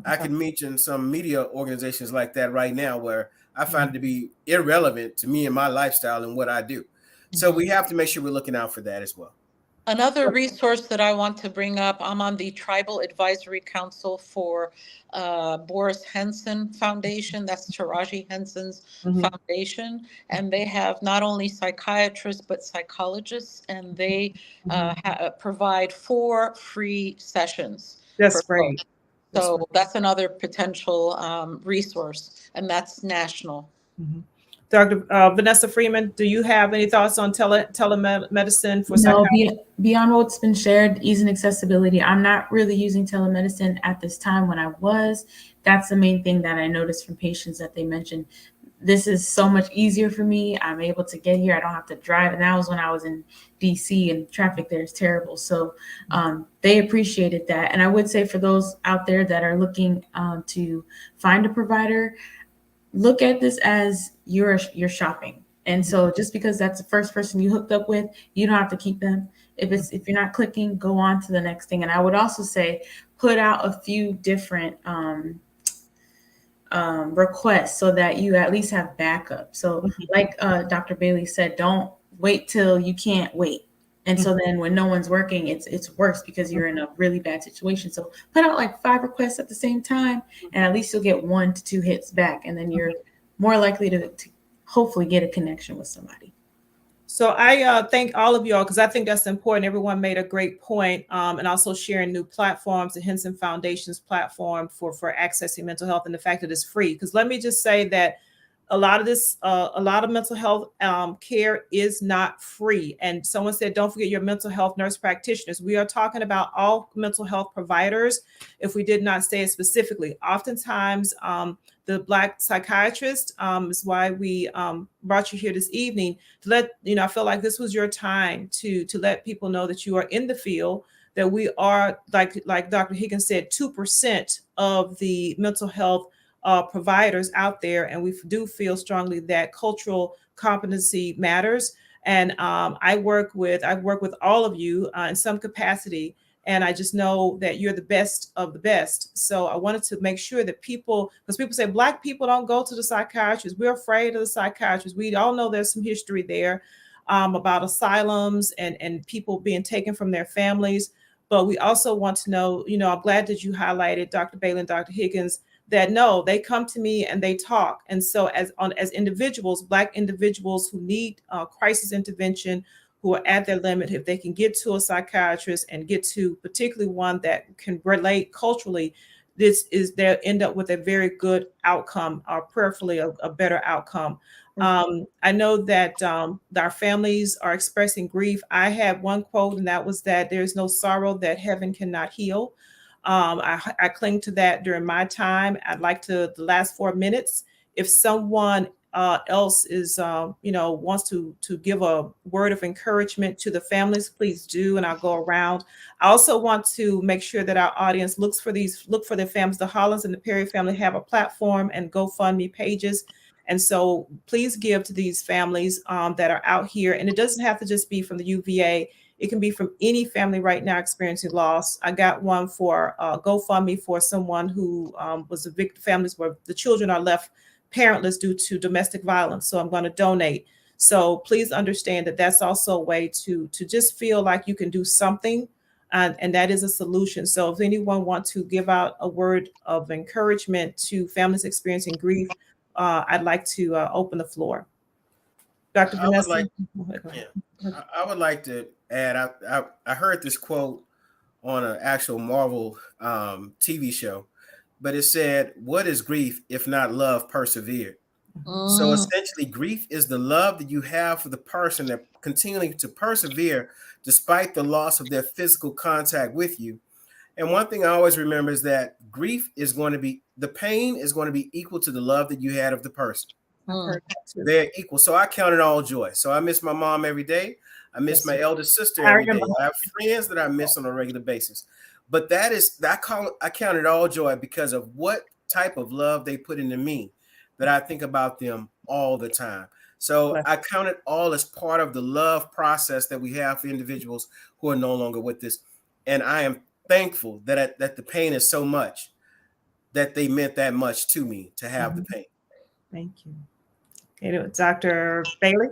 I can mention some media organizations like that right now where I find it to be irrelevant to me and my lifestyle and what I do. So we have to make sure we're looking out for that as well. Another resource that I want to bring up, I'm on the Tribal Advisory Council for Boris Henson Foundation. That's Taraji Henson's foundation. And they have not only psychiatrists, but psychologists, and they provide 4 free sessions. That's great. So that's another potential resource, and that's national. Mm-hmm. Dr. Vanessa Freeman, do you have any thoughts on telemedicine for psychiatry? No, beyond what's been shared, ease and accessibility. I'm not really using telemedicine at this time. When I was, that's the main thing that I noticed from patients that they mentioned. This is so much easier for me. I'm able to get here. I don't have to drive. And that was when I was in DC and traffic there is terrible. So they appreciated that. And I would say for those out there that are looking to find a provider, look at this as you're shopping. And so just because that's the first person you hooked up with, you don't have to keep them. If you're not clicking, go on to the next thing. And I would also say, put out a few different requests so that you at least have backup. So like Dr. Bailey said, don't wait till you can't wait. And so then when no one's working, it's worse because you're in a really bad situation. So put out like 5 requests at the same time, and at least you'll get 1 to 2 hits back. And then you're more likely to hopefully get a connection with somebody. So I thank all of y'all because I think that's important. Everyone made a great point, and also sharing new platforms, the Henson Foundation's platform for accessing mental health and the fact that it's free. Because let me just say that a lot of mental health care is not free. And someone said, don't forget your mental health nurse practitioners. We are talking about all mental health providers. If we did not say it specifically, oftentimes the Black psychiatrist is why we brought you here this evening to let, I feel like this was your time to let people know that you are in the field, that we are, like Dr. Higgins said, 2% of the mental health providers out there, and we do feel strongly that cultural competency matters. And I've worked with all of you in some capacity, and I just know that you're the best of the best. So I wanted to make sure that because people say Black people don't go to the psychiatrist. We're afraid of the psychiatrist. We all know there's some history there about asylums and people being taken from their families. But we also want to know, I'm glad that you highlighted Dr. Bailey and Dr. Higgins, that no, they come to me and they talk. And so as individuals, Black individuals who need crisis intervention, who are at their limit, if they can get to a psychiatrist and get to particularly one that can relate culturally, they'll end up with a very good outcome, or prayerfully a better outcome. I know that our families are expressing grief. I had one quote, and that was that there's no sorrow that heaven cannot heal. I cling to that during my time. I'd like to, the last 4 minutes, if someone else is, wants to give a word of encouragement to the families, please do, and I'll go around. I also want to make sure that our audience look for their families. The Hollins and the Perry family have a platform and GoFundMe pages. And so please give to these families that are out here. And it doesn't have to just be from the UVA. It can be from any family right now experiencing loss. I got one for GoFundMe for someone who was a victim, families where the children are left parentless due to domestic violence. So I'm going to donate. So please understand that that's also a way to just feel like you can do something. And that is a solution. So if anyone wants to give out a word of encouragement to families experiencing grief, I'd like to open the floor. Dr. Vanessa? I would like to add, I heard this quote on an actual Marvel TV show, but it said, "What is grief if not love persevered?" So essentially, grief is the love that you have for the person that continuing to persevere despite the loss of their physical contact with you. And one thing I always remember is that grief is going to be, the pain is going to be equal to the love that you had of the person. They're equal. So I count it all joy. So I miss my mom every day. I miss my eldest sister every day. I have friends that I miss on a regular basis. But I count it all joy because of what type of love they put into me, that I think about them all the time. So I count it all as part of the love process that we have for individuals who are no longer with us. And I am thankful that the pain is so much that they meant that much to me to have the pain. Thank you. Okay, Dr. Bailey?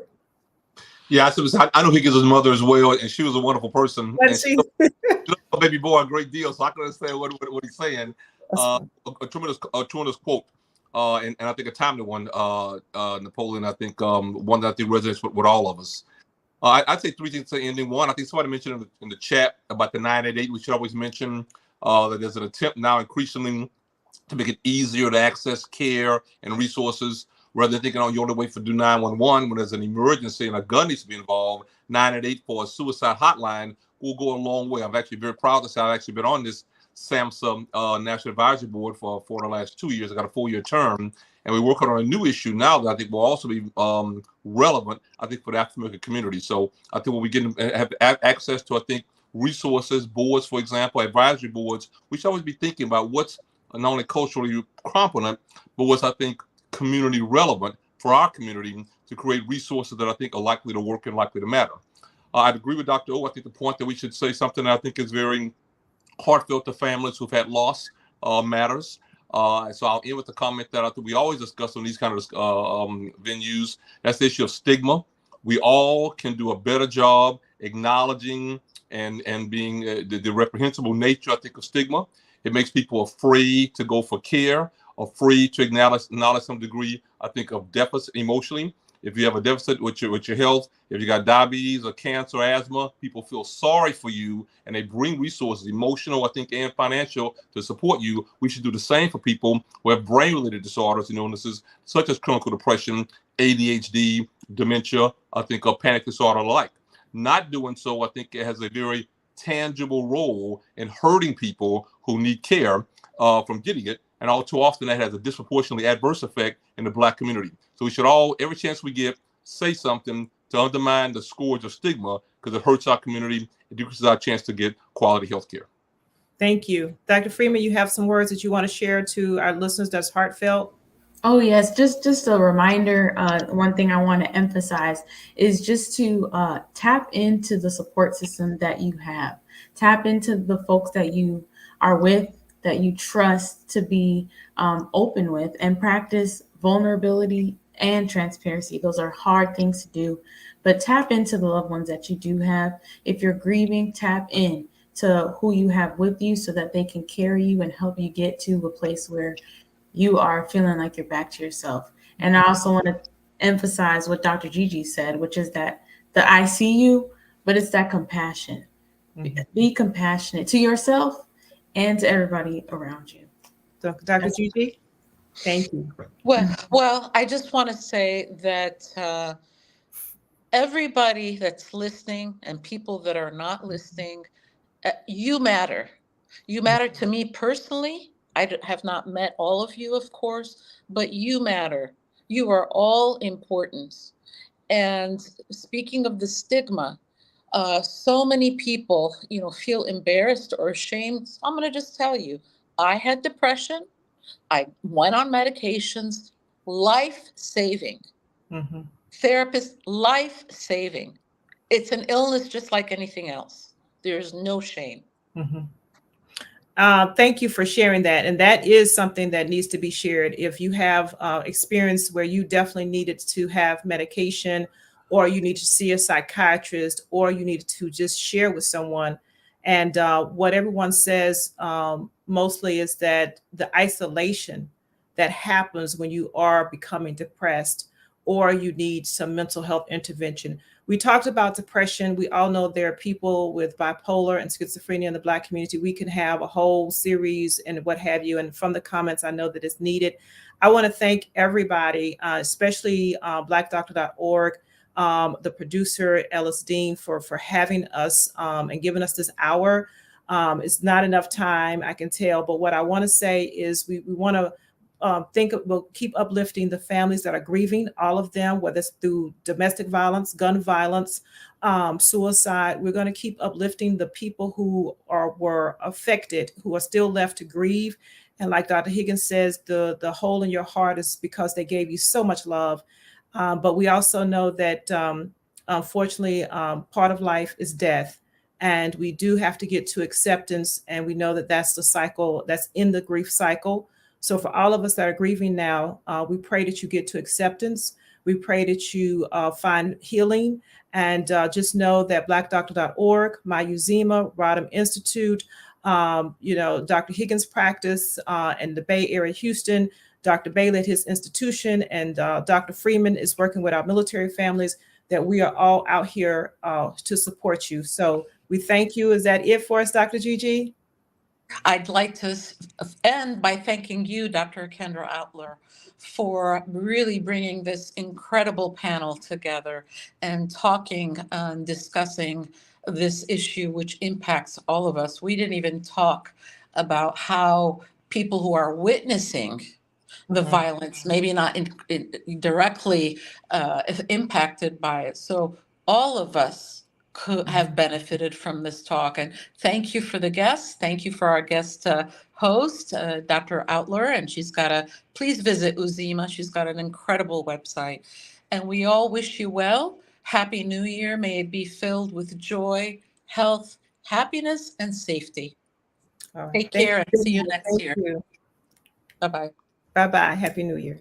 Yeah, I know he gives his mother as well, and she was a wonderful person. And she loved my baby boy a great deal, so I can understand what he's saying. A tremendous quote, and I think a timely one, Napoleon. I think one that I think resonates with all of us. I'd say three things to ending. One, I think somebody mentioned in the chat about the 988. We should always mention that there's an attempt now increasingly to make it easier to access care and resources. Rather than thinking, oh, you only wait for do 911 when there's an emergency and a gun needs to be involved, 988 for a suicide hotline will go a long way. I'm actually very proud to say I've actually been on this SAMHSA National Advisory Board for the last 2 years. I got a 4-year term, and we're working on a new issue now that I think will also be relevant, I think, for the African American community. So I think when we have access to, I think, resources, boards, for example, advisory boards, we should always be thinking about what's not only culturally competent, but what's, I think, community relevant for our community to create resources that I think are likely to work and likely to matter. I'd agree with Dr. O. I think the point that we should say something that I think is very heartfelt to families who've had loss matters. So I'll end with the comment that I think we always discuss on these kind of venues. That's the issue of stigma. We all can do a better job acknowledging and being the reprehensible nature, I think, of stigma. It makes people afraid to go for care, afraid to acknowledge some degree, I think, of deficit emotionally. If you have a deficit with your health, if you got diabetes or cancer, or asthma, people feel sorry for you and they bring resources, emotional, I think, and financial, to support you. We should do the same for people who have brain-related disorders and illnesses such as clinical depression, ADHD, dementia, I think, or panic disorder alike. Not doing so, I think, it has a very tangible role in hurting people who need care from getting it. And all too often that has a disproportionately adverse effect in the Black community. So we should all, every chance we get, say something to undermine the scourge of stigma, because it hurts our community. It decreases our chance to get quality health care. Thank you. Dr. Freeman, you have some words that you want to share to our listeners that's heartfelt? Oh, yes. Just a reminder. One thing I want to emphasize is just to tap into the support system that you have. Tap into the folks that you are with, that you trust to be open with, and practice vulnerability and transparency. Those are hard things to do, but tap into the loved ones that you do have. If you're grieving, tap in to who you have with you so that they can carry you and help you get to a place where you are feeling like you're back to yourself. And I also want to emphasize what Dr. Gigi said, which is that I see you, but it's that compassion. Be compassionate to yourself and to everybody around you. Dr. Gigi, thank you. Well, I just want to say that everybody that's listening and people that are not listening, you matter. You matter to me personally. I have not met all of you, of course, but you matter. You are all important. And speaking of the stigma, so many people, feel embarrassed or ashamed. So I'm going to just tell you, I had depression. I went on medications, life-saving. Mhm. Therapist, life-saving. It's an illness just like anything else. There's no shame. Mhm. Thank you for sharing that. And that is something that needs to be shared. If you have experience where you definitely needed to have medication, or you need to see a psychiatrist, or you need to just share with someone. And what everyone says mostly is that the isolation that happens when you are becoming depressed, or you need some mental health intervention. We talked about depression. We all know there are people with bipolar and schizophrenia in the Black community. We can have a whole series and what have you. And from the comments, I know that it's needed. I want to thank everybody, especially blackdoctor.org, the producer, Ellis Dean, for having us and giving us this hour. It's not enough time, I can tell. But what I want to say is we want to we'll keep uplifting the families that are grieving, all of them, whether it's through domestic violence, gun violence, suicide. We're going to keep uplifting the people who were affected, who are still left to grieve. And like Dr. Higgins says, the hole in your heart is because they gave you so much love. But we also know that unfortunately, part of life is death. And we do have to get to acceptance. And we know that that's the cycle that's in the grief cycle. So for all of us that are grieving now, we pray that you get to acceptance. We pray that you find healing. And just know that blackdoctor.org, My Uzima, Rodham Institute, Dr. Higgins' practice in the Bay Area, Houston, Dr. Bailey at his institution, and Dr. Freeman is working with our military families, that we are all out here to support you. So we thank you. Is that it for us, Dr. Gigi? I'd like to end by thanking you, Dr. Kendra Outler, for really bringing this incredible panel together and talking and discussing this issue, which impacts all of us. We didn't even talk about how people who are witnessing the violence, maybe not directly impacted by it. So all of us could have benefited from this talk. And thank you for the guests. Thank you for our guest host, Dr. Outler. And please visit Uzima. She's got an incredible website. And we all wish you well. Happy New Year. May it be filled with joy, health, happiness, and safety. All right. Take Thank care and you. see you next Thank year. you. Bye-bye. Bye-bye. Happy New Year.